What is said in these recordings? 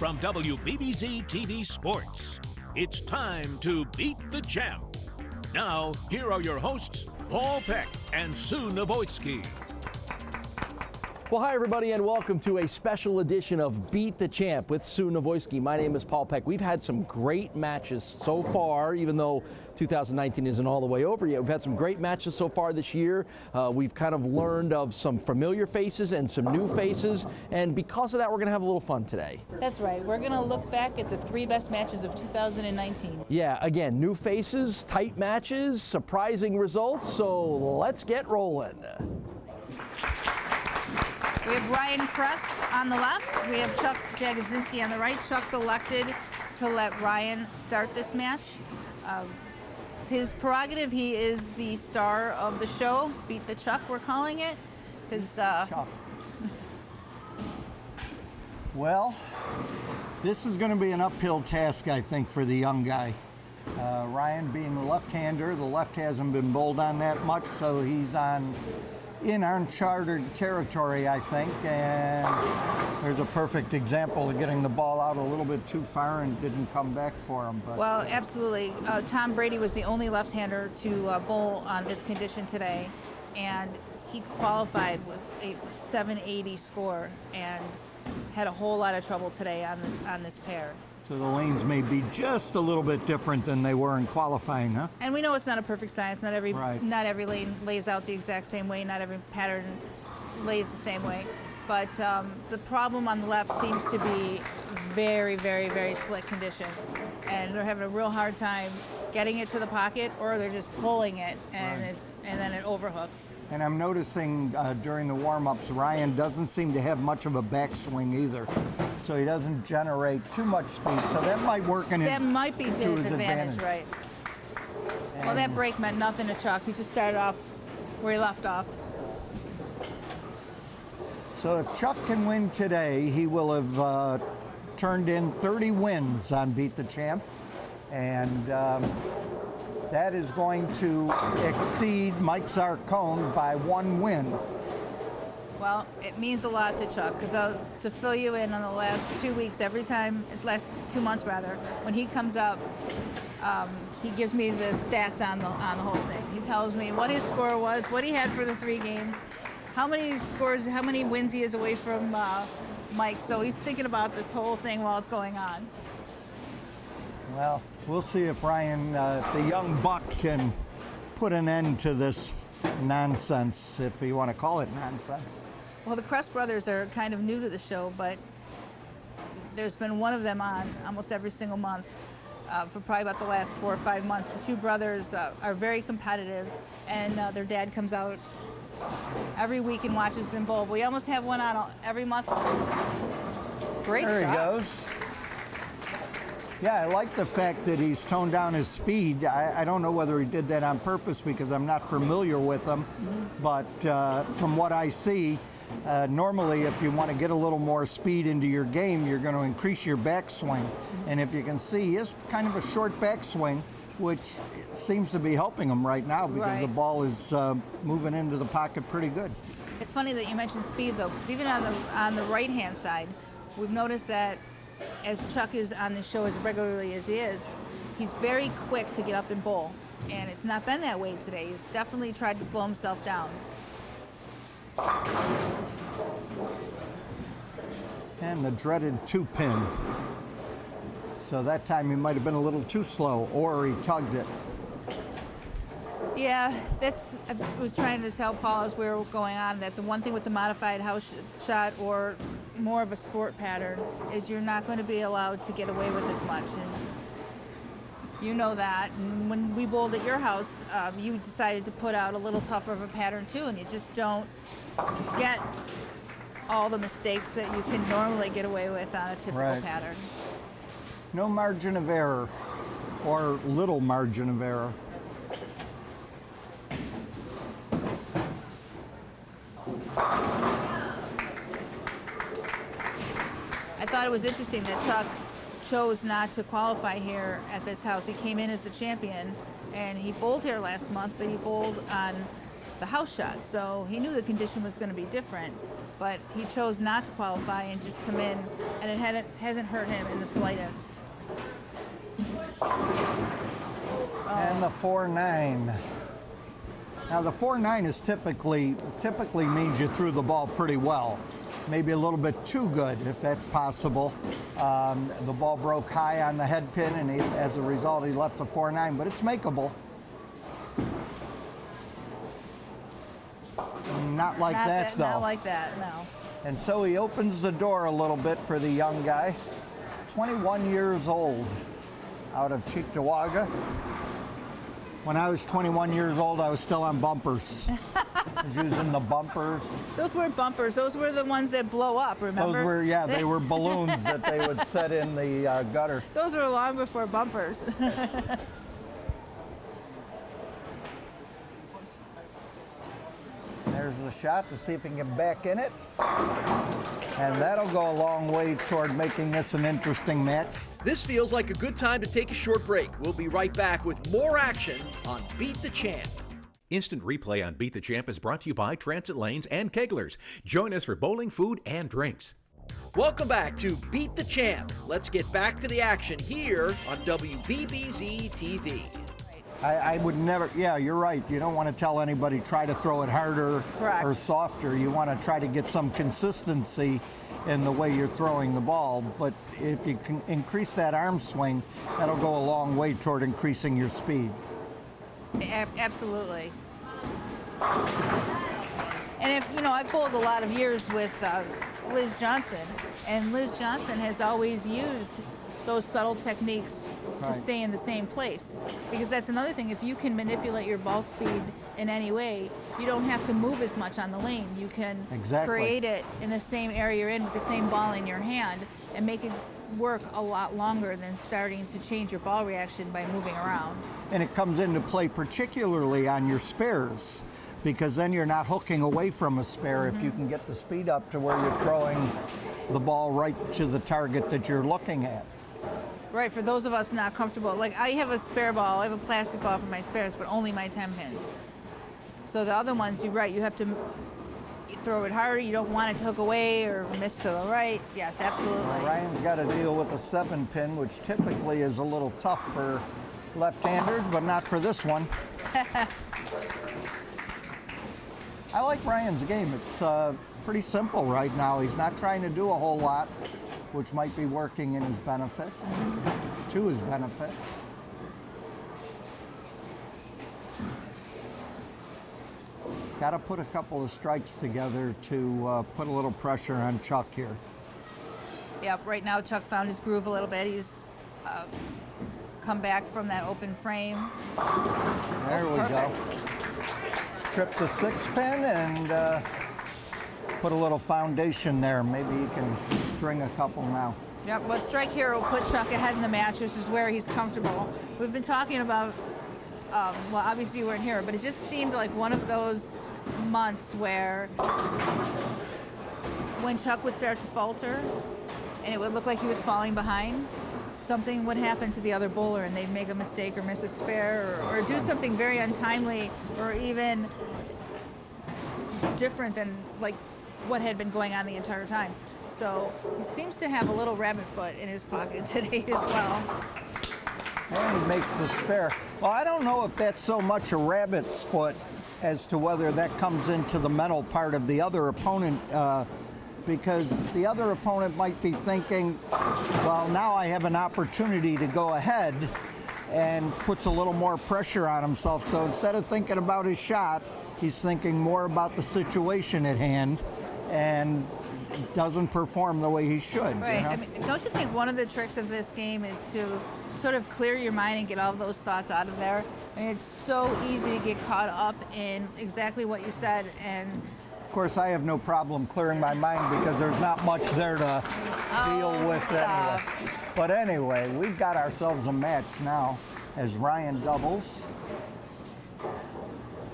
from WBBZ-TV Sports. It's time to beat the champ. Now, here are your hosts, Paul Peck and Sue Novoitsky. Well, hi, everybody, and welcome to a special edition of Beat the Champ with Sue Novoitsky. My name is Paul Peck. We've had some great matches so far, even though 2019 isn't all the way over yet. We've had some great matches so far this year. We've kind of learned of some familiar faces and some new faces, and because of that, we're going to have a little fun today. That's right. We're going to look back at the three best matches of 2019. Yeah, again, new faces, tight matches, surprising results, so let's get rolling. We have Ryan Kress on the left. We have Chuck Jagodzinski on the right. Chuck's elected to let Ryan start this match. It's his prerogative. He is the star of the show. Beat the Chuck, we're calling it. Chuck. Well, this is going to be an uphill task, I think, for the young guy. Ryan being a left-hander, the left hasn't been bowled on that much, so he's in uncharted territory, I think, and there's a perfect example of getting the ball out a little bit too far and didn't come back for him. But. Well, absolutely. Tom Brady was the only left-hander to bowl on this condition today, and he qualified with a 780 score and had a whole lot of trouble today on this pair. So the lanes may be just a little bit different than they were in qualifying, huh? And we know it's not a perfect science. Not every lane lays out the exact same way. Not every pattern lays the same way. But the problem on the left seems to be very, very, very slick conditions. And they're having a real hard time getting it to the pocket, or they're just pulling it, and then it overhooks. And I'm noticing during the warm-ups, Ryan doesn't seem to have much of a backswing either. So he doesn't generate too much speed. So that might work in That might be to his advantage, right? And well, that break meant nothing to Chuck. He just started off where he left off. So if Chuck can win today, he will have turned in 30 wins on Beat the Champ. And that is going to exceed Mike Zarcone by 1 win. Well, it means a lot to Chuck, because to fill you in on the last 2 weeks, last 2 months rather, when he comes up, he gives me the stats on the whole thing. He tells me what his score was, what he had for the 3 games, how many wins he is away from Mike. So he's thinking about this whole thing while it's going on. Well, we'll see if Ryan, the young buck, can put an end to this nonsense, if you want to call it nonsense. Well, the Kress brothers are kind of new to the show, but there's been one of them on almost every single month for probably about the last 4 or 5 months. The two brothers are very competitive, and their dad comes out every week and watches them bowl. We almost have one on every month. Great shot. There he goes. Yeah, I like the fact that he's toned down his speed. I don't know whether he did that on purpose because I'm not familiar with him, but from what I see, normally if you want to get a little more speed into your game, you're going to increase your backswing. And if you can see, he has kind of a short backswing, which seems to be helping him right now because the ball is moving into the pocket pretty good. It's funny that you mentioned speed, though, because even on the right-hand side, we've noticed that as Chuck is on the show as regularly as he is, he's very quick to get up and bowl. And it's not been that way today. He's definitely tried to slow himself down. And the dreaded 2-pin. So that time he might have been a little too slow, or he tugged it. Yeah, I was trying to tell Paul as we were going on that the one thing with the modified house shot or more of a sport pattern is you're not going to be allowed to get away with as much. And you know that. And when we bowled at your house, you decided to put out a little tougher of a pattern too, and you just don't get all the mistakes that you can normally get away with on a typical pattern. No margin of error, or little margin of error. I thought it was interesting that Chuck chose not to qualify here at this house. He came in as the champion, and he bowled here last month, but he bowled on the house shot. So he knew the condition was going to be different, but he chose not to qualify and just come in, and it hasn't hurt him in the slightest. And the 4.9. Now the 4.9 is typically means you threw the ball pretty well. Maybe a little bit too good, if that's possible. The ball broke high on the head pin, and as a result, he left the 4.9, but it's makeable. Not like that, though. Not like that, no. And so he opens the door a little bit for the young guy. 21 years old, out of Cheektowaga. When I was 21 years old, I was still on bumpers. I was using the bumpers. Those weren't bumpers. Those were the ones that blow up, remember? Those were, yeah, they were balloons that they would set in the gutter. Those were long before bumpers. There's the shot to see if he can get back in it. And that'll go a long way toward making this an interesting match. This feels like a good time to take a short break. We'll be right back with more action on Beat the Champ. Instant replay on Beat the Champ is brought to you by Transit Lanes and Keglers. Join us for bowling, food, and drinks. Welcome back to Beat the Champ. Let's get back to the action here on WBBZ-TV. I would never, yeah, you're right. You don't want to tell anybody try to throw it harder Correct. or softer. You want to try to get some consistency in the way you're throwing the ball. But if you can increase that arm swing, that'll go a long way toward increasing your speed. Absolutely. And if, you know, I've bowled a lot of years with Liz Johnson, and Liz Johnson has always used those subtle techniques to Right. stay in the same place. Because that's another thing, if you can manipulate your ball speed in any way, you don't have to move as much on the lane. You can Exactly. create it in the same area you're in with the same ball in your hand and make it work a lot longer than starting to change your ball reaction by moving around. And it comes into play particularly on your spares, because then you're not hooking away from a spare if you can get the speed up to where you're throwing the ball right to the target that you're looking at. Right, for those of us not comfortable, like I have a spare ball, I have a plastic ball for my spares, but only my 10 pin. So the other ones, you're right, you have to throw it harder, you don't want it to hook away or miss to the right. Yes, absolutely. Well, Ryan's got to deal with a 7 pin, which typically is a little tough for left-handers, but not for this one. I like Ryan's game. It's pretty simple right now. He's not trying to do a whole lot, which might be working in his benefit, to his benefit. He's got to put a couple of strikes together to put a little pressure on Chuck here. Yep, right now Chuck found his groove a little bit. He's come back from that open frame. There we go. Trip the 6 pin and put a little foundation there. Maybe he can string a couple now. Yep, well, strike here will put Chuck ahead in the match, which is where he's comfortable. We've been talking about, well, obviously you weren't here, but it just seemed like one of those months where when Chuck would start to falter and it would look like he was falling behind, something would happen to the other bowler and they'd make a mistake or miss a spare or do something very untimely or even different than like what had been going on the entire time. So he seems to have a little rabbit foot in his pocket today as well. And he makes the spare. Well, I don't know if that's so much a rabbit's foot as to whether that comes into the mental part of the other opponent, because the other opponent might be thinking, well, now I have an opportunity to go ahead, and puts a little more pressure on himself. So instead of thinking about his shot, he's thinking more about the situation at hand and doesn't perform the way he should. Right. You know? I mean, don't you think one of the tricks of this game is to sort of clear your mind and get all those thoughts out of there? I mean, it's so easy to get caught up in exactly what you said. And of course, I have no problem clearing my mind because there's not much there to deal with anyway. But anyway, we've got ourselves a match now as Ryan doubles.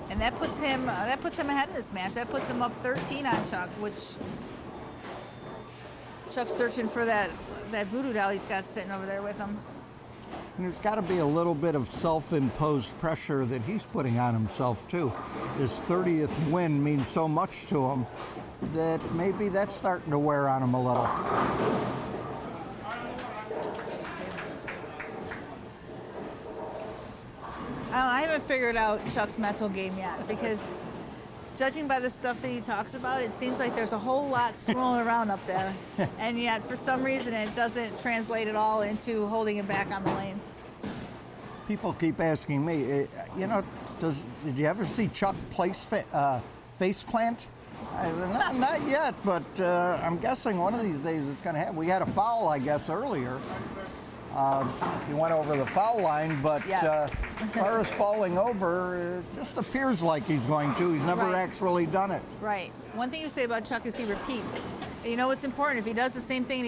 And that puts him ahead in this match. That puts him up 13 on Chuck, which Chuck's searching for that voodoo doll he's got sitting over there with him. And there's got to be a little bit of self-imposed pressure that he's putting on himself too. His 30th win means so much to him that maybe that's starting to wear on him a little. I haven't figured out Chuck's mental game yet, because judging by the stuff that he talks about, it seems like there's a whole lot swirling around up there, and yet for some reason it doesn't translate at all into holding him back on the lanes. People keep asking me, you know, did you ever see Chuck face plant? Not yet, but I'm guessing one of these days it's going to happen. We had a foul, I guess, earlier. He went over the foul line, but Yes. As far as falling over, it just appears like he's going to. He's never Right. actually done it. Right. One thing you say about Chuck is he repeats. You know what's important? If he does the same thing and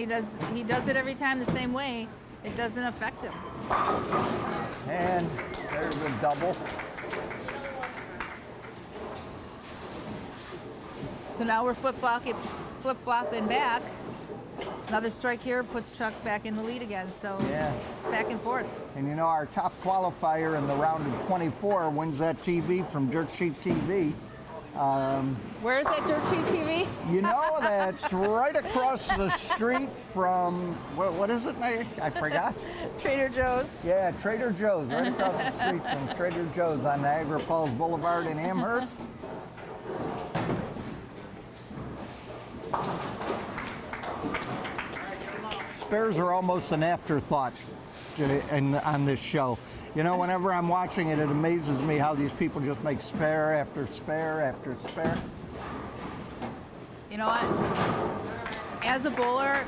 he does it every time the same way, it doesn't affect him. And there's a double. So now we're flip-flopping back. Another strike here puts Chuck back in the lead again. So Yeah. it's back and forth. And you know, our top qualifier in the round of 24 wins that TV from Dirt Cheap TV. Where is that Dirt Cheap TV? You know, that's right across the street from, what is it, Nate? I forgot. Trader Joe's. Yeah, Trader Joe's, right across the street from Trader Joe's on Niagara Falls Boulevard in Amherst. Spares are almost an afterthought on this show. You know, whenever I'm watching it, it amazes me how these people just make spare after spare after spare. You know what? As a bowler,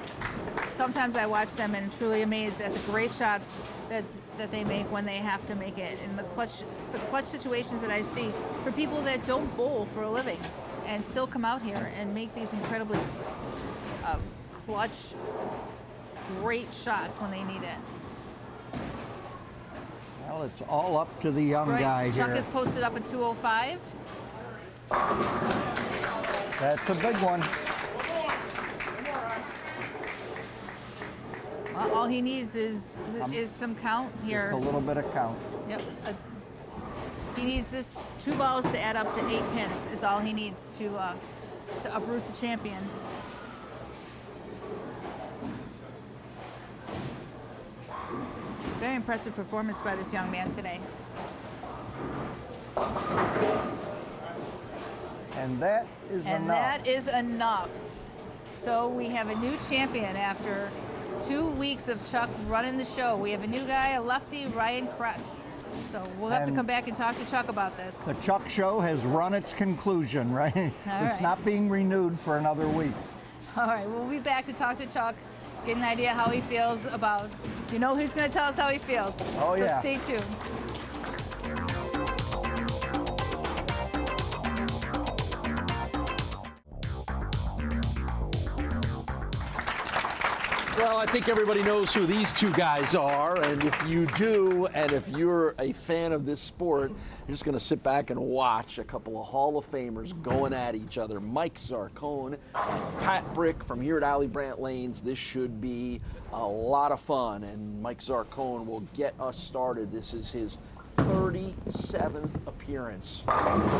sometimes I watch them and I'm truly amazed at the great shots that they make when they have to make it, and the clutch situations that I see for people that don't bowl for a living and still come out here and make these incredibly clutch, great shots when they need it. Well, it's all up to the young guy Chuck here. is posted up at 205. That's a big one. Well, all he needs is some count here. Just a little bit of count. Yep. He needs this 2 balls to add up to 8 pins is all he needs to uproot the champion. Very impressive performance by this young man today. And that is And enough. that is enough. So we have a new champion after 2 weeks of Chuck running the show. We have a new guy, a lefty, Ryan Kress. So we'll have to And come back and talk to Chuck about this. The Chuck Show has run its conclusion, right? It's right. not being renewed for another week. All right, we'll be back to talk to Chuck, get an idea how he feels about, you know who's going to tell us how he feels. Oh, so yeah. stay tuned. Well, I think everybody knows who these two guys are, and if you do, and if you're a fan of this sport, you're just going to sit back and watch a couple of Hall of Famers going at each other. Mike Zarcone, Pat Brick from here at Alley Brandt Lanes. This should be a lot of fun, and Mike Zarcone will get us started. This is his 37th appearance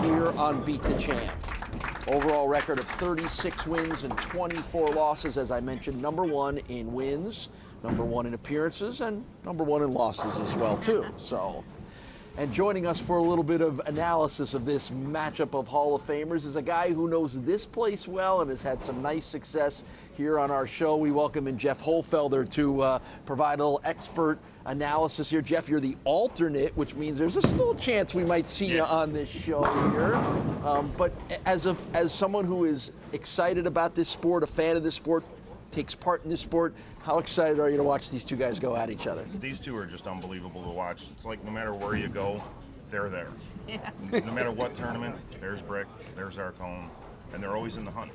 here on Beat the Champ. Overall record of 36 wins and 24 losses, as I mentioned, #1 in wins, #1 in appearances, and #1 in losses as well, too. So, and joining us for a little bit of analysis of this matchup of Hall of Famers is a guy who knows this place well and has had some nice success here on our show. We welcome in Jeff Holfelder to provide a little expert analysis here. Jeff, you're the alternate, which means there's a still chance we might see you on this show here. But as someone who is excited about this sport, a fan of this sport, takes part in this sport, how excited are you to watch these two guys go at each other? These two are just unbelievable to watch. It's like no matter where you go, they're there. Yeah. No matter what tournament, there's Brick, there's Zarcone, and they're always in the hunt.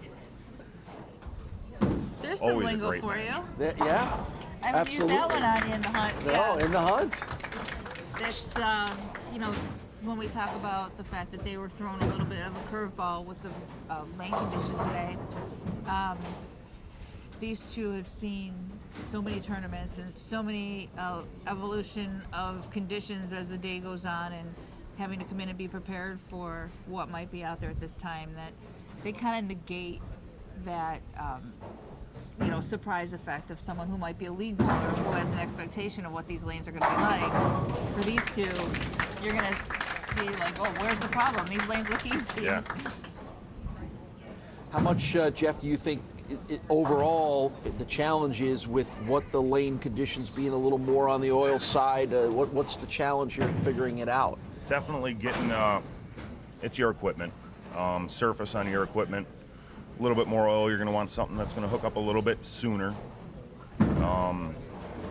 There's some Always a lingo great for match. you. Yeah, I haven't absolutely. used that one on you in the hunt. Oh, Yeah. in the hunt. That's, you know, when we talk about the fact that they were throwing a little bit of a curveball with the lane condition today. these two have seen so many tournaments and so many evolution of conditions as the day goes on, and having to come in and be prepared for what might be out there at this time, that they kind of negate that surprise effect of someone who might be a league bowler who has an expectation of what these lanes are going to be like. For these two, you're going to see like, oh, where's the problem? These lanes look easy. Yeah. How much, Jeff, do you think overall the challenge is with what the lane conditions being a little more on the oil side? What's the challenge here in figuring it out? Definitely getting, it's your equipment, surface on your equipment. A little bit more oil, you're going to want something that's going to hook up a little bit sooner.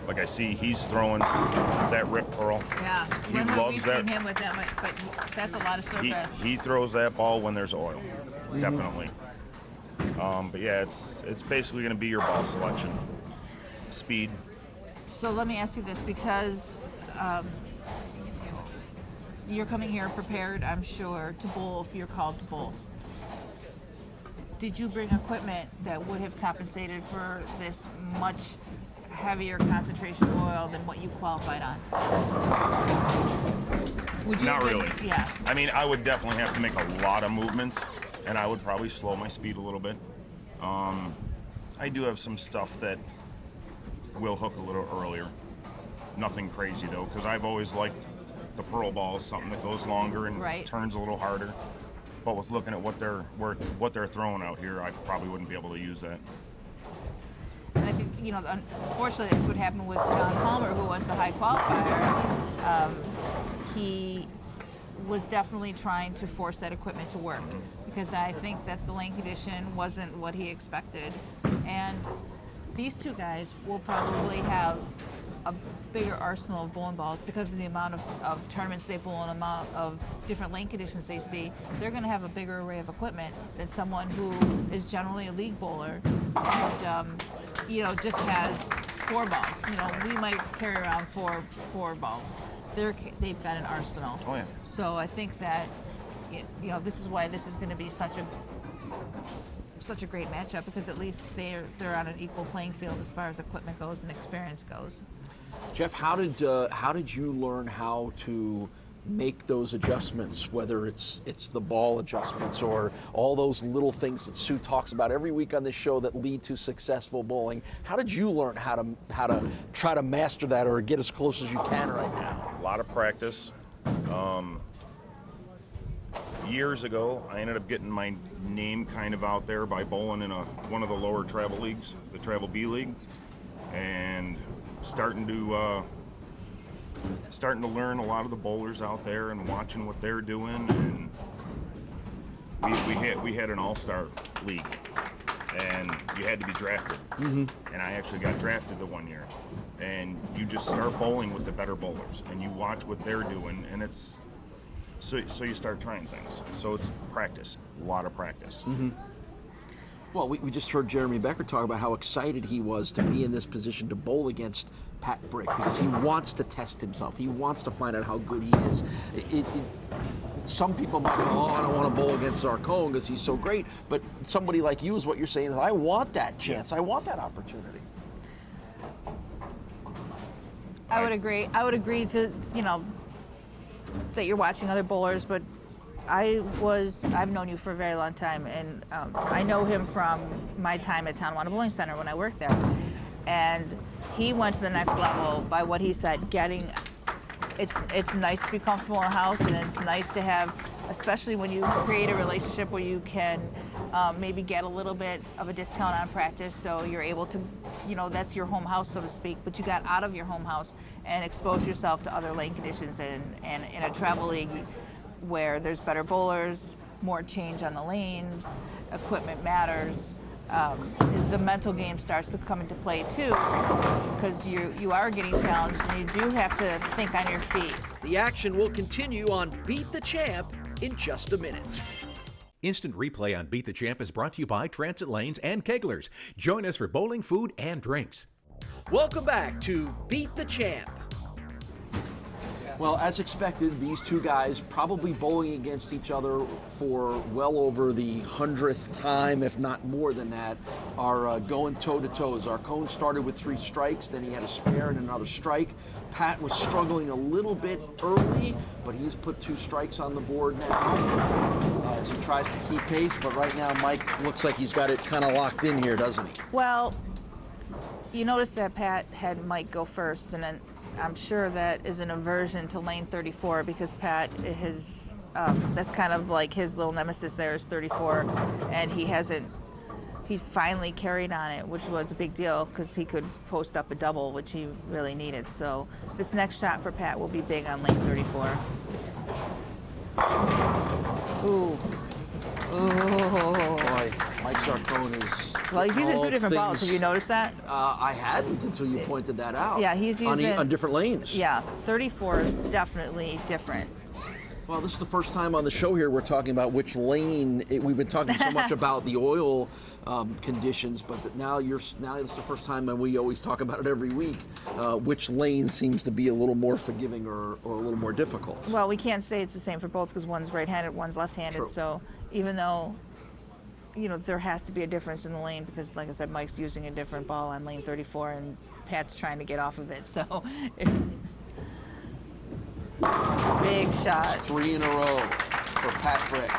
Like I see, he's throwing that rip curl. Yeah, He loves that. Seen him with that, but that's a lot of surface. He throws that ball when there's oil, definitely. But yeah, it's basically going to be your ball selection, speed. So let me ask you this, because you're coming here prepared, I'm sure, to bowl if you're called to bowl. Did you bring equipment that would have compensated for this much heavier concentration of oil than what you qualified on? Would you Not really. Yeah. I mean, I would definitely have to make a lot of movements, and I would probably slow my speed a little bit. I do have some stuff that will hook a little earlier. Nothing crazy though, because I've always liked the pearl ball, something that goes longer and turns a little harder. But with looking at what they're throwing out here, I probably wouldn't be able to use that. And I think, unfortunately, that's what happened with John Palmer, who was the high qualifier. He was definitely trying to force that equipment to work, because I think that the lane condition wasn't what he expected. And these two guys will probably have a bigger arsenal of bowling balls because of the amount of tournaments they bowl and the amount of different lane conditions they see. They're going to have a bigger array of equipment than someone who is generally a league bowler and just has 4 balls. We might carry around four balls. They've got an arsenal. Oh yeah. So I think that this is why this is going to be such a great matchup, because at least they're on an equal playing field as far as equipment goes and experience goes. Jeff, how did you learn how to make those adjustments, whether it's the ball adjustments or all those little things that Sue talks about every week on this show that lead to successful bowling? How did you learn how to try to master that or get as close as you can right now? A lot of practice. Years ago, I ended up getting my name kind of out there by bowling in one of the lower travel leagues, the Travel B League, and starting to learn a lot of the bowlers out there and watching what they're doing. And we had an all-star league, and you had to be drafted. And I actually got drafted the one year. And you just start bowling with the better bowlers, and you watch what they're doing, and it's so you start trying things. So it's practice, a lot of practice. Well, we just heard Jeremy Becker talk about how excited he was to be in this position to bowl against Pat Brick, because he wants to test himself. He wants to find out how good he is. Some people might go, oh, I don't want to bowl against Zarcone because he's so great. But somebody like you is what you're saying. I want that chance. I want that opportunity. I would agree. I would agree to, that you're watching other bowlers, but I've known you for a very long time, and I know him from my time at Tonawanda Bowling Center when I worked there. And he went to the next level by what he said, it's nice to be comfortable in a house, and it's nice to have, especially when you create a relationship where you can maybe get a little bit of a discount on practice, so you're able to, that's your home house, so to speak, but you got out of your home house and exposed yourself to other lane conditions, and in a travel league where there's better bowlers, more change on the lanes, equipment matters. The mental game starts to come into play too, because you are getting challenged and you do have to think on your feet. The action will continue on Beat the Champ in just a minute. Instant replay on Beat the Champ is brought to you by Transit Lanes and Keglers. Join us for bowling, food, and drinks. Welcome back to Beat the Champ. Well, as expected, these two guys probably bowling against each other for well over the 100th time, if not more than that, are going toe-to-toe. Zarcone started with 3 strikes, then he had a spare and another strike. Pat was struggling a little bit early, but he's put 2 strikes on the board now as he tries to keep pace. But right now, Mike looks like he's got it kind of locked in here, doesn't he? Well, you notice that Pat had Mike go first, and then I'm sure that is an aversion to lane 34 because Pat, that's kind of like his little nemesis there is 34, and he finally carried on it, which was a big deal because he could post up a double, which he really needed. So this next shot for Pat will be big on lane 34. Ooh. Boy, Mike Zarcone is... Well, he's using 2 different balls. Have you noticed that? I hadn't until you pointed that out. Yeah, he's using... On different lanes. Yeah, 34 is definitely different. Well, this is the first time on the show here we're talking about which lane. We've been talking so much about the oil conditions, but now it's the first time, and we always talk about it every week, which lane seems to be a little more forgiving or a little more difficult. Well, we can't say it's the same for both because one's right-handed, one's left-handed. True. So even though, there has to be a difference in the lane because, like I said, Mike's using a different ball on lane 34 and Pat's trying to get off of it. So big shot. 3 in a row for Pat Brick.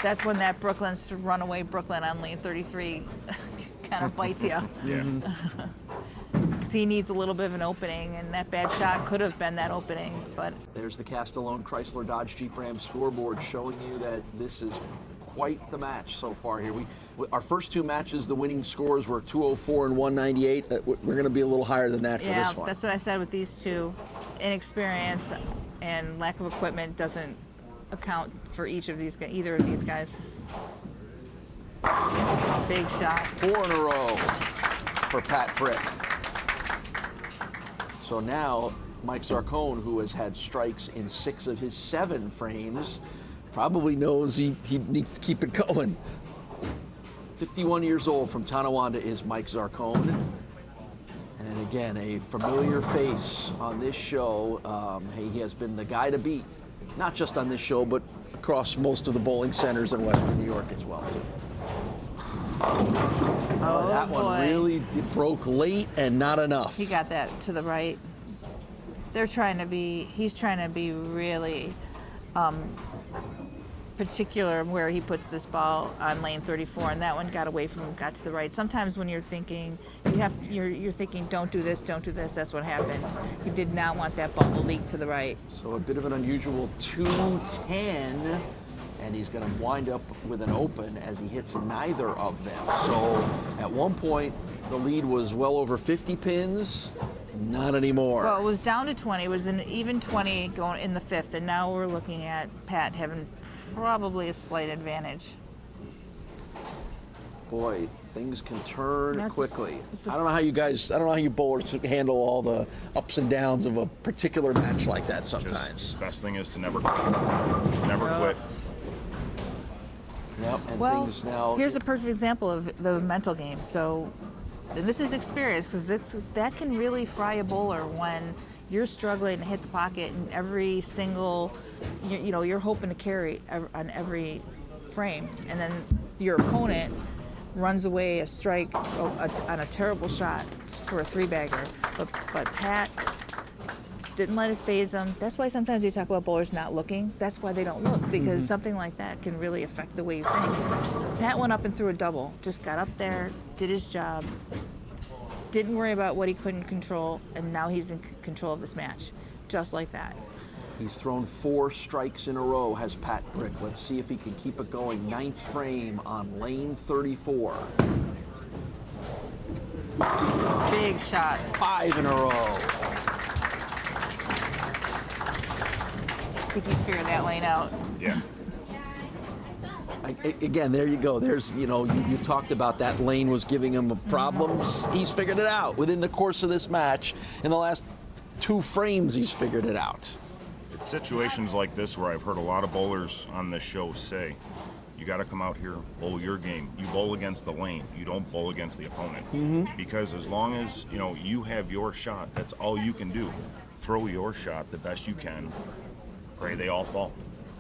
That's when that Brooklyn's runaway Brooklyn on lane 33 kind of bites you. Yeah. Because he needs a little bit of an opening, and that bad shot could have been that opening. But There's the Castellone Chrysler Dodge Jeep Ram scoreboard showing you that this is quite the match so far here. Our first 2 matches, the winning scores were 204 and 198. We're going to be a little higher than that for this one. That's what I said with these two. Inexperience and lack of equipment doesn't account for either of these guys. Big shot. 4 in a row for Pat Brick. So now Mike Zarcone, who has had strikes in 6 of his 7 frames, probably knows he needs to keep it going. 51 years old from Tonawanda is Mike Zarcone. And again, a familiar face on this show. He has been the guy to beat, not just on this show, but across most of the bowling centers in Western New York as well, too. Oh, that boy. one really broke late and not enough. He got that to the right. He's trying to be really particular where he puts this ball on lane 34, and that one got away from him, got to the right. Sometimes when you're thinking, you're thinking, don't do this, that's what happens. He did not want that ball to leak to the right. So a bit of an unusual 210, and he's going to wind up with an open as he hits neither of them. So at one point, the lead was well over 50 pins. Not anymore. Well, it was down to 20. It was an even 20 going in the 5th, and now we're looking at Pat having probably a slight advantage. Boy, things can turn That's quickly. I don't know how you bowlers handle all the ups and downs of a particular match like that sometimes. Just, best thing is to never quit. Never quit. Yep, and Well, things now... here's a perfect example of the mental game. So, and this is experience because that can really fry a bowler when you're struggling to hit the pocket and every single, you're hoping to carry on every frame, and then your opponent runs away a strike on a terrible shot for a 3-bagger. But Pat didn't let it phase him. That's why sometimes you talk about bowlers not looking. That's why they don't look, because something like that can really affect the way you think. Pat went up and threw a double, just got up there, did his job, didn't worry about what he couldn't control, and now he's in control of this match, just like that. He's thrown 4 strikes in a row, has Pat Brick. Let's see if he can keep it going. 9th frame on lane 34. Big shot. 5 in a row. I think he's figured that lane out. Yeah. Again, there you go. There's, you talked about that lane was giving him problems. He's figured it out within the course of this match. In the last 2 frames, he's figured it out. It's situations like this where I've heard a lot of bowlers on this show say, you got to come out here, bowl your game. You bowl against the lane. You don't bowl against the opponent. Because as long as, you have your shot, that's all you can do. throw your shot the best you can. Pray they all fall.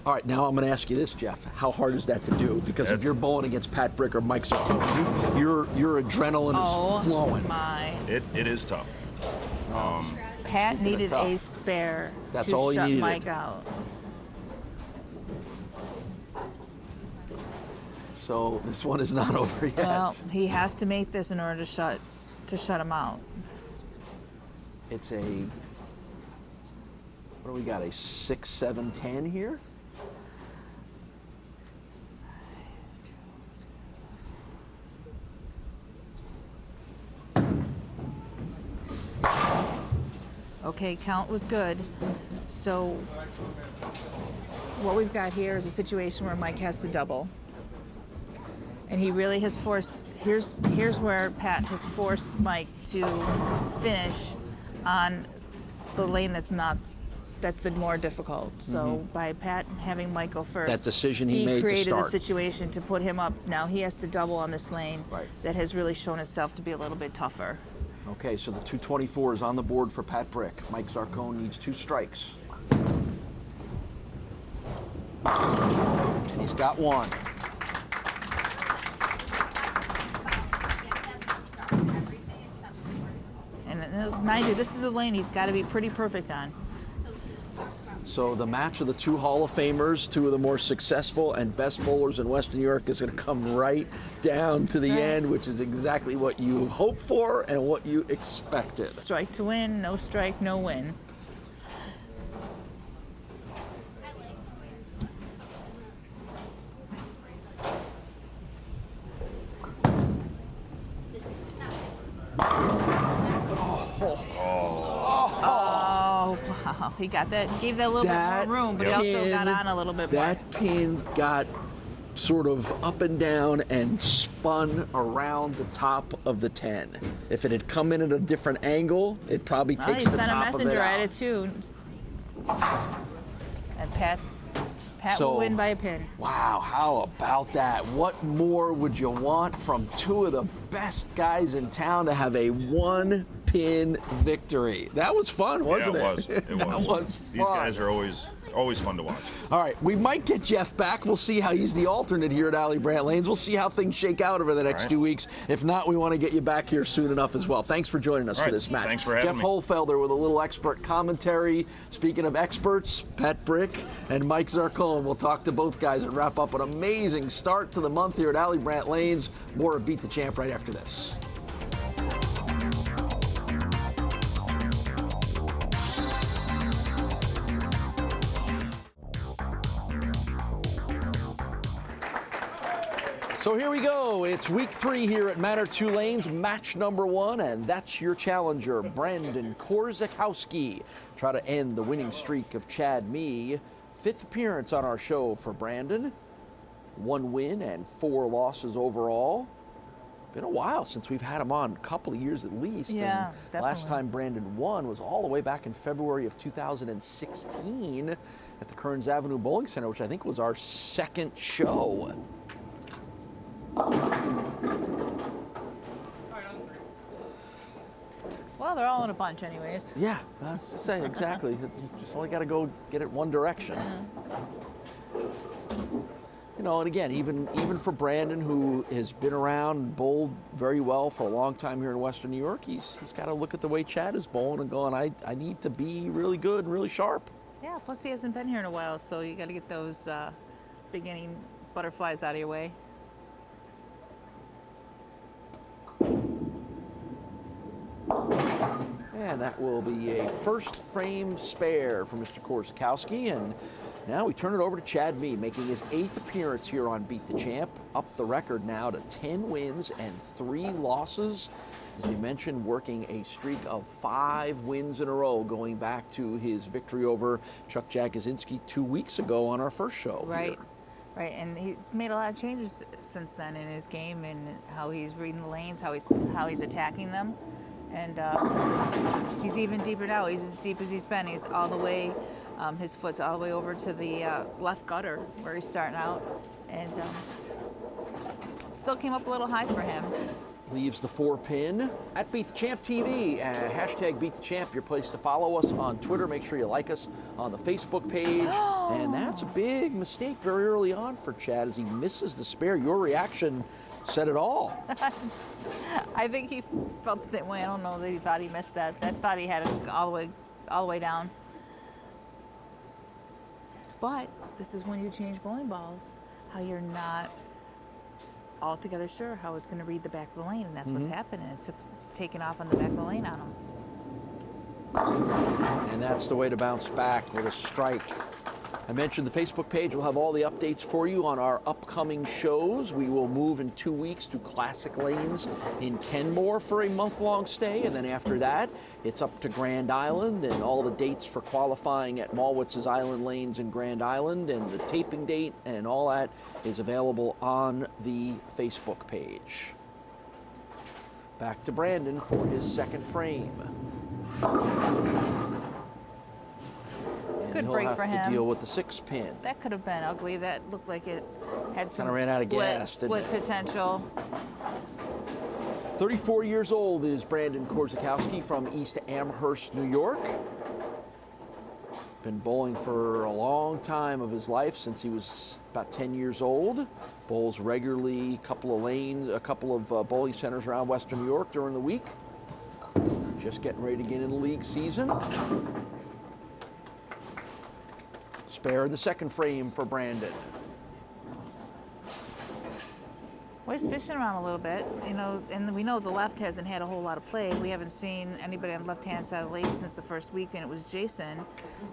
All right, now I'm going to ask you this, Jeff. How hard is that to do? Because if you're bowling against Pat Brick or Mike Zarcone, your adrenaline is flowing. My. It is tough. Pat needed a spare That's to all he shut needed. Mike out. So this one is not over yet. Well, he has to make this in order to shut him out. It's a, what do we got, a 6, 7, 10 here? Okay, count was good. So what we've got here is a situation where Mike has to double. And he really has forced, here's where Pat has forced Mike to finish on the lane that's the more difficult. So by Pat having Mike go first, That decision he made to created start. a situation to put him up. Now he has to double on this lane. Right. That has really shown itself to be a little bit tougher. Okay, so the 224 is on the board for Pat Brick. Mike Zarcone needs 2 strikes. And he's got 1. And mind you, this is a lane he's got to be pretty perfect on. So the match of the 2 Hall of Famers, 2 of the more successful and best bowlers in Western New York, is going to come right down to the end, which is exactly what you hoped for and what you expected. Strike to win, no strike, no win. Oh, wow. He got that, gave that a little bit more room, but he also got on a little bit more. That pin got sort of up and down and spun around the top of the 10. If it had come in at a different angle, it probably Well, takes he the sent a top of it messenger out. attitude. And Pat So- will win by a pin. Wow, how about that? What more would you want from 2 of the best guys in town to have a 1-pin victory? That was fun, wasn't it? Yeah, it was. It That was. was These fun. guys are always fun to watch. All right, we might get Jeff back. We'll see how he's the alternate here at Alley Brandt Lanes. We'll see how things shake out over the next All right. 2 weeks. If not, we want to get you back here soon enough as well. Thanks for joining us All for right, this match. thanks for having Jeff me. Holfelder with a little expert commentary. Speaking of experts, Pat Brick and Mike Zarcone. We'll talk to both guys and wrap up an amazing start to the month here at Alley Brandt Lanes. More of Beat the Champ right after this. So here we go. It's week 3 here at Manor 2 Lanes, match number 1, and that's your challenger, Brandon Korczykowski. Try to end the winning streak of Chad Mee. 5th appearance on our show for Brandon. 1 win and 4 losses overall. Been a while since we've had him on, a couple of years at least. Yeah, and last definitely. time Brandon won was all the way back in February of 2016 at the Kearns Avenue Bowling Center, which I think was our 2nd show. Well, they're all in a bunch anyways. Yeah, that's to say, exactly. It's just only got to go get it one direction. You know, and again, even for Brandon, who has been around and bowled very well for a long time here in Western New York, he's got to look at the way Chad is bowling and going, I need to be really good and really sharp. Yeah, plus he hasn't been here in a while, so you got to get those beginning butterflies out of your way. And that will be a first frame spare for Mr. Korczykowski. And now we turn it over to Chad Mee, making his 8th appearance here on Beat the Champ. Up the record now to 10 wins and 3 losses. As you mentioned, working a streak of 5 wins in a row, going back to his victory over Chuck Jagodzinski 2 weeks ago on our first show. Right. here. Right, and he's made a lot of changes since then in his game and how he's reading the lanes, how he's attacking them. And he's even deeper now. He's as deep as he's been. He's all the way, his foot's all the way over to the left gutter where he's starting out. And still came up a little high for him. leaves the 4-pin at Beat the Champ TV. Hashtag Beat the Champ, your place to follow us on Twitter. Make sure you like us on the Facebook page. And that's a big mistake very early on for Chad as he misses the spare. Your reaction said it all. I think he felt the same way. I don't know that he thought he missed that. I thought he had it all the way down. But this is when you change bowling balls, how you're not altogether sure how it's going to read the back of the lane, and that's what's happening. It's taken off on the back of the lane on him. And that's the way to bounce back with a strike. I mentioned the Facebook page. We'll have all the updates for you on our upcoming shows. We will move in 2 weeks to Classic Lanes in Kenmore for a month-long stay, and then after that, it's up to Grand Island, and all the dates for qualifying at Malwitz's Island Lanes in Grand Island, and the taping date, and all that is available on the Facebook page. Back to Brandon for his second frame. It's a good break for him. He'll have to deal with the 6-pin. That could have been ugly. That looked like it had some Kinda ran out of gas, didn't split it? potential. 34 years old is Brandon Korczykowski from East Amherst, New York. Been bowling for a long time of his life, since he was about 10 years old. Bowls regularly, a couple of bowling centers around Western New York during the week. Just getting ready to get in the league season. Spare in the second frame for Brandon. Well, he's fishing around a little bit, you know, and we know the left hasn't had a whole lot of play. We haven't seen anybody on the left-hand side of the lane since the first week, and it was Jason,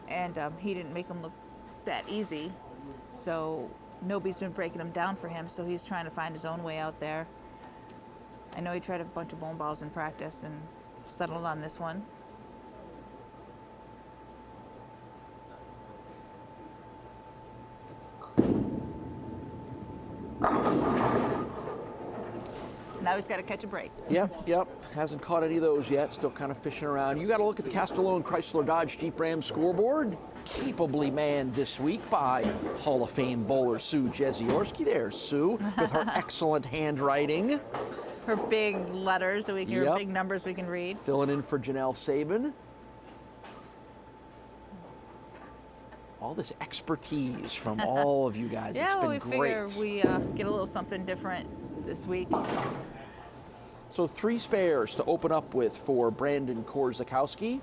and he didn't make him look that easy. So nobody's been breaking him down for him, so he's trying to find his own way out there. I know he tried a bunch of bone balls in practice and settled on this one. Now he's got to catch a break. Yep. Hasn't caught any of those yet. Still kind of fishing around. You got to look at the Castellone Chrysler Dodge Jeep Ram scoreboard. Capably manned this week by Hall of Fame bowler Sue Jagodzinski. There's Sue with her excellent handwriting. Her big letters, her big numbers we can read. Filling in for Janelle Sabin. All this expertise from all of you guys. Yeah, it's been we great. figure we get a little something different this week. So 3 spares to open up with for Brandon Korczykowski.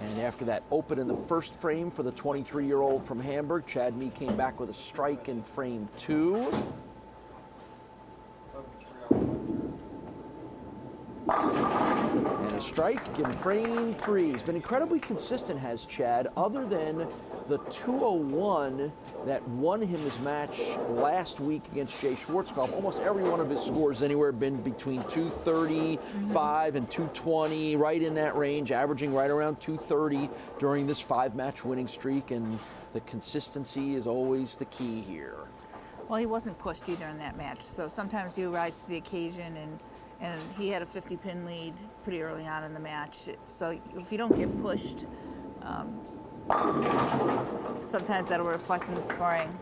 And after that open in the first frame for the 23-year-old from Hamburg, Chad Mee came back with a strike in frame 2. And a strike in frame 3. He's been incredibly consistent, has Chad, other than the 201 that won him his match last week against Jay Schwartzkopf. Almost every one of his scores anywhere been between 235 and 220, right in that range, averaging right around 230 during this 5-match winning streak, and the consistency is always the key here. Well, he wasn't pushed either in that match, so sometimes you rise to the occasion, and he had a 50-pin lead pretty early on in the match. So if you don't get pushed, sometimes that'll reflect in the scoring.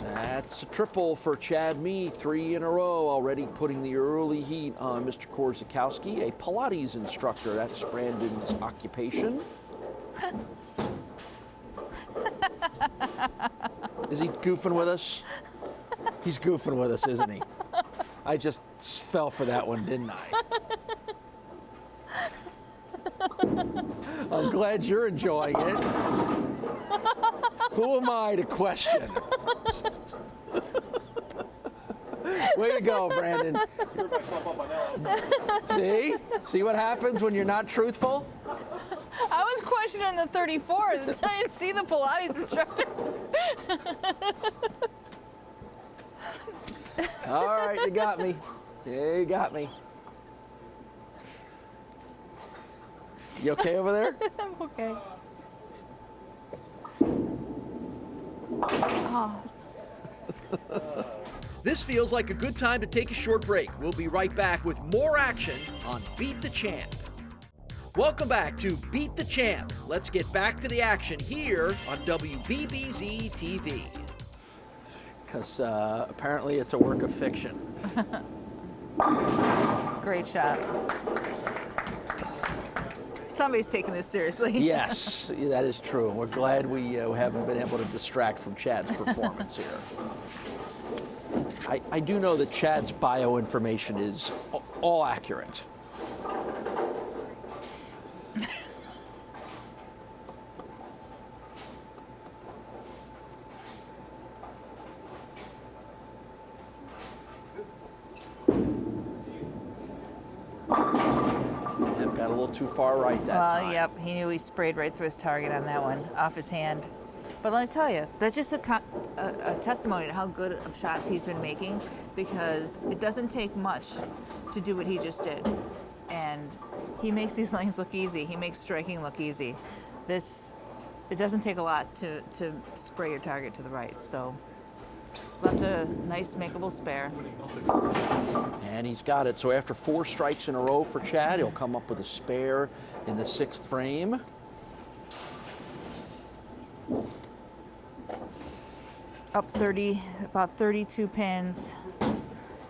That's a triple for Chad Mee, 3 in a row, already putting the early heat on Mr. Korczykowski, a Pilates instructor. That's Brandon's occupation. Is he goofing with us? He's goofing with us, isn't he? I just fell for that one, didn't I? I'm glad you're enjoying it. Who am I to question? Way to go, Brandon. See? See what happens when you're not truthful? I was questioning the 34. I didn't see the Pilates instructor. All right, you got me. Yeah, you got me. You okay over there? I'm okay. Oh. This feels like a good time to take a short break. We'll be right back with more action on Beat the Champ. Welcome back to Beat the Champ. Let's get back to the action here on WBBZ-TV. because apparently it's a work of fiction. Great shot. Somebody's taking this seriously. Yes, that is true. We're glad we haven't been able to distract from Chad's performance here. I do know that Chad's bio information is all accurate. Got a little too far right that time. Yep, he knew he sprayed right through his target on that one, off his hand. But let me tell you, that's just a testimony to how good of shots he's been making, because it doesn't take much to do what he just did. And he makes these lanes look easy. He makes striking look easy. It doesn't take a lot to spray your target to the right. So left a nice makeable spare. And he's got it. So after 4 strikes in a row for Chad, he'll come up with a spare in the 6th frame. Up 30, about 32 pins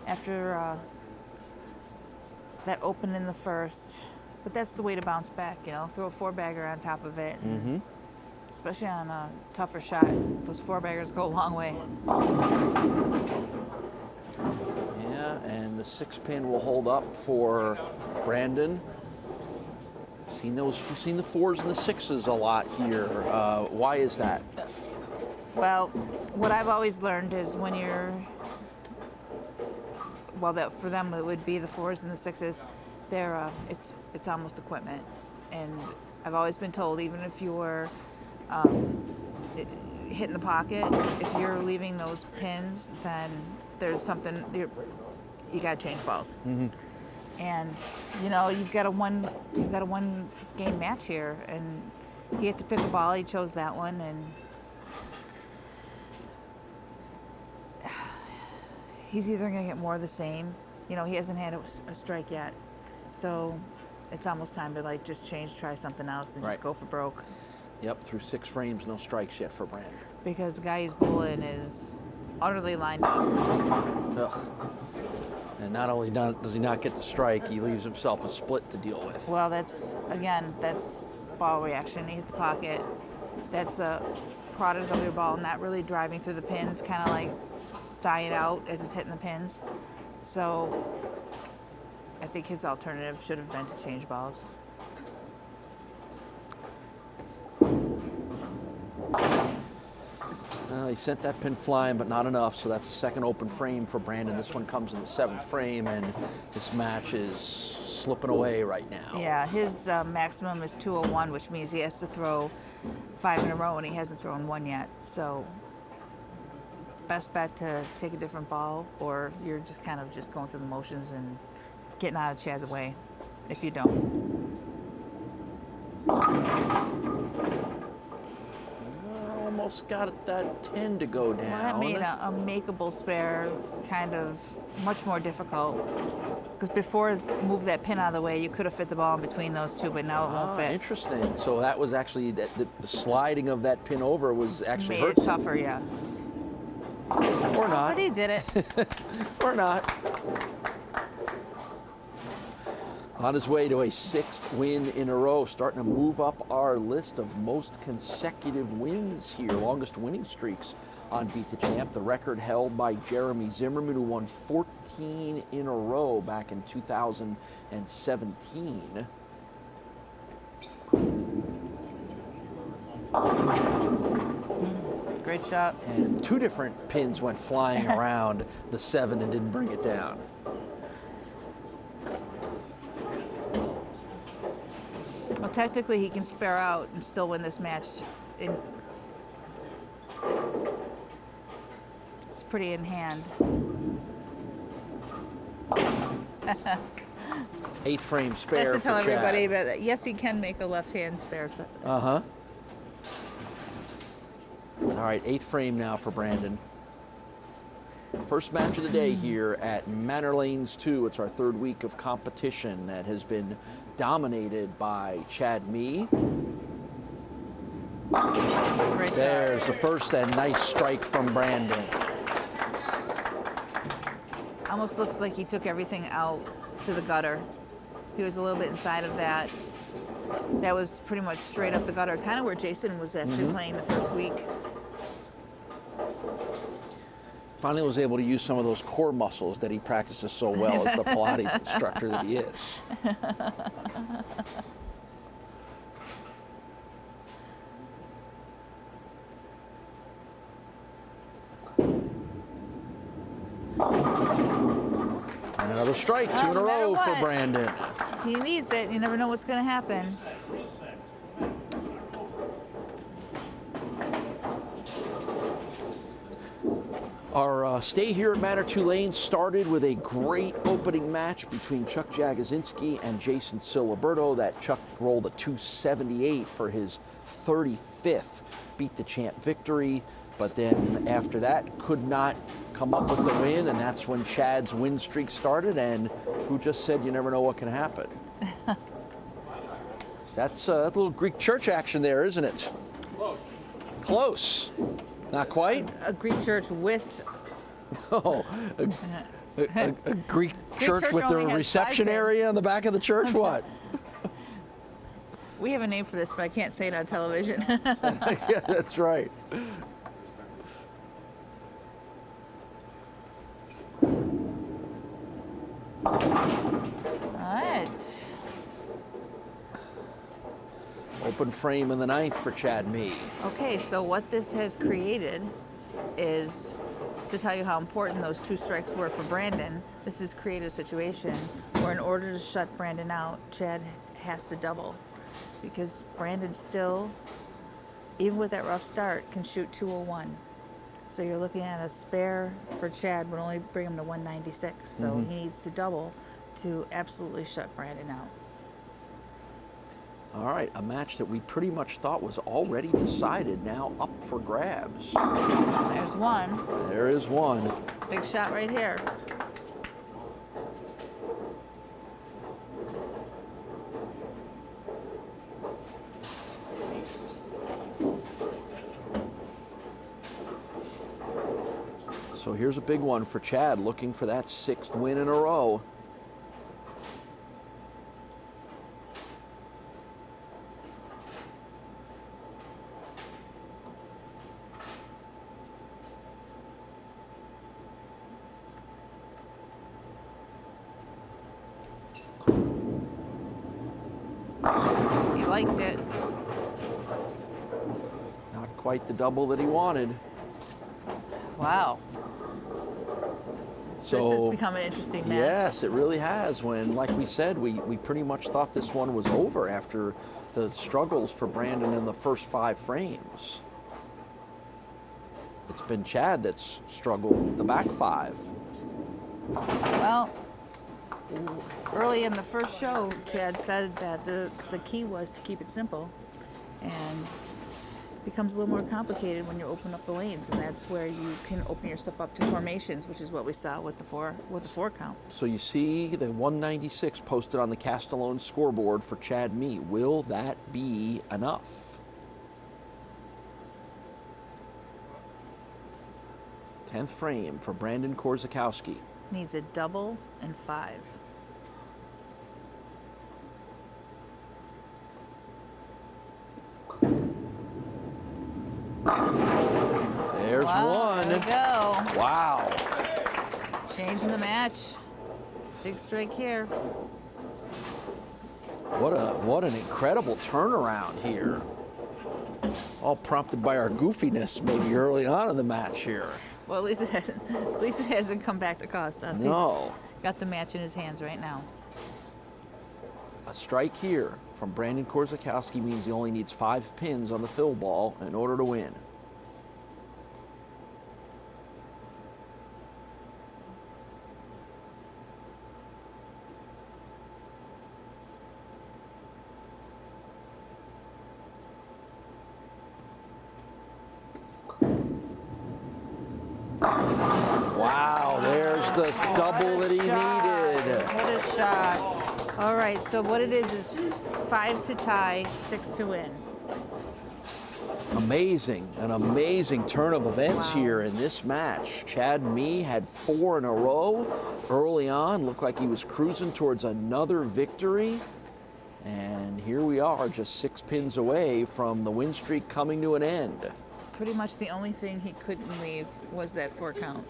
after that open in the first. But that's the way to bounce back, you know, throw a 4-bagger on top of it. Mm-hmm. Especially on a tougher shot. Those 4-baggers go a long way. Yeah, and the 6-pin will hold up for Brandon. We've seen the 4s and the 6s a lot here. Why is that? Well, what I've always learned is when you're, well, that for them it would be the 4s and the 6s. They're it's almost equipment, and I've always been told, even if you're hitting the pocket, if you're leaving those pins, then there's something you got to change balls. Mm-hmm. And you know, you've got a one game match here, and he had to pick a ball. He chose that one, and he's either going to get more of the same. You know, he hasn't had a strike yet, so it's almost time to like just try something else, and just go for broke. Yep, through 6 frames, no strikes yet for Brandon. Because the guy he's bowling is utterly lined up. Ugh. And not only does he not get the strike, he leaves himself a split to deal with. Well, that's ball reaction. He hit the pocket. That's a product of your ball not really driving through the pins, kind of like dying out as it's hitting the pins. So I think his alternative should have been to change balls. He sent that pin flying, but not enough, so that's a 2nd open frame for Brandon. This one comes in the 7th frame, and this match is slipping away right now. Yeah, his maximum is 201, which means he has to throw 5 in a row, and he hasn't thrown 1 yet. So best bet to take a different ball, or you're just kind of just going through the motions and getting out of Chad's way if you don't. Almost got that 10 to go down. Well, that made a makeable spare kind of much more difficult. Because before move that pin out of the way, you could have fit the ball in between those two, but now it won't fit. Interesting. So that was actually the sliding of that pin over was actually made hurt it tougher, yeah. Or not. But he did it. Or not. On his way to a 6th win in a row, starting to move up our list of most consecutive wins here, longest winning streaks on Beat the Champ. The record held by Jeremy Zimmerman, who won 14 in a row back in 2017. Great shot. And 2 different pins went flying around the 7 and didn't bring it down. Well, technically, he can spare out and still win this match. It's pretty in hand. 8th frame spare. That's to tell for Chad. everybody, but yes, he can make a left-hand spare. Uh-huh. All right, 8th frame now for Brandon. First match of the day here at Manor Lanes 2. It's our 3rd week of competition that has been dominated by Chad Mee. Great There's the first and nice strike from Brandon. almost looks like he took everything out to the gutter. He was a little bit inside of that. That was pretty much straight up the gutter, kind of where Jason was actually playing the first week. Finally was able to use some of those core muscles that he practices so well as the Pilates instructor that he is. Another strike, 2 in a row for Brandon. He needs it. You never know what's going to happen. Our stay here at Manor Tulane started with a great opening match between Chuck Jagodzinski and Jason Siliberto. That Chuck rolled a 278 for his 35th Beat the Champ victory. But then after that, could not come up with the win, and that's when Chad's win streak started, and who just said you never know what can happen. That's a little Greek church action there, isn't it? Close. Close. Not quite? A Greek church with... Oh, a Greek church with the reception area in the back of the church? What? We have a name for this, but I can't say it on television. Yeah, that's right. All right. Open frame in the 9th for Chad Mee. Okay, so what this has created is, to tell you how important those 2 strikes were for Brandon, this has created a situation where in order to shut Brandon out, Chad has to double. Because Brandon still, even with that rough start, can shoot 201. So you're looking at a spare for Chad would only bring him to 196. So he needs to double to absolutely shut Brandon out. All right, a match that we pretty much thought was already decided, now up for grabs. There's one. There is one. Big shot right here. So here's a big one for Chad, looking for that 6th win in a row. He liked it. Not quite the double that he wanted. Wow. So, this has become an interesting match. Yes, it really has. When, like we said, we pretty much thought this one was over after the struggles for Brandon in the first 5 frames. It's been Chad that's struggled the back 5. Well, early in the first show, Chad said that the key was to keep it simple, and it becomes a little more complicated when you open up the lanes, and that's where you can open yourself up to formations, which is what we saw with the four count. So you see the 196 posted on the Castellone scoreboard for Chad Mee. Will that be enough? Tenth frame for Brandon Korczykowski. Needs a double and 5. There's one. There we go. Wow. Changing the match. Big strike here. What an incredible turnaround here. All prompted by our goofiness maybe early on in the match here. Well, at least it hasn't come back to cost us. No. He's got the match in his hands right now. A strike here from Brandon Korczykowski means he only needs 5 pins on the fill ball in order to win. Wow, there's the double that he needed. What a shot. All right, so what it is 5 to tie, 6 to win. An amazing turn of events here in this match. Chad Mee had 4 in a row early on. Looked like he was cruising towards another victory. And here we are, just 6 pins away from the win streak coming to an end. Pretty much the only thing he couldn't leave was that 4 count.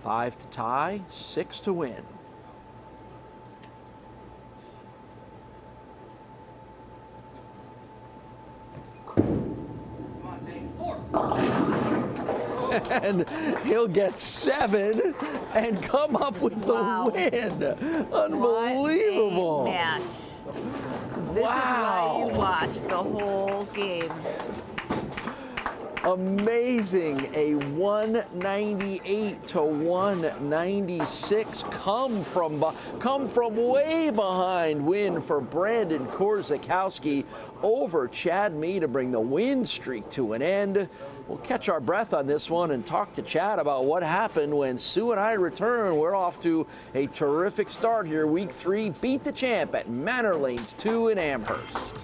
Five to tie, 6 to win. And he'll get 7 and come up with the win. Unbelievable. What a match. This is why you watch the whole game. Amazing, a 198 to 196 come from way behind win for Brandon Korczykowski over Chad Mee to bring the win streak to an end. We'll catch our breath on this one and talk to Chad about what happened when Sue and I return. We're off to a terrific start here, week 3, Beat the Champ at Manor Lanes 2 in Amherst.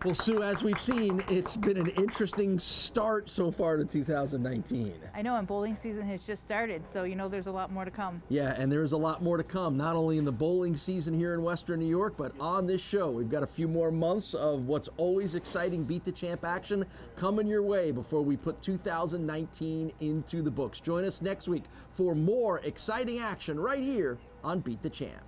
Well, Sue, as we've seen, it's been an interesting start so far to 2019. I know, and bowling season has just started, so you know there's a lot more to come. Yeah, and there's a lot more to come, not only in the bowling season here in Western New York, but on this show. We've got a few more months of what's always exciting Beat the Champ action coming your way before we put 2019 into the books. Join us next week for more exciting action right here on Beat the Champ.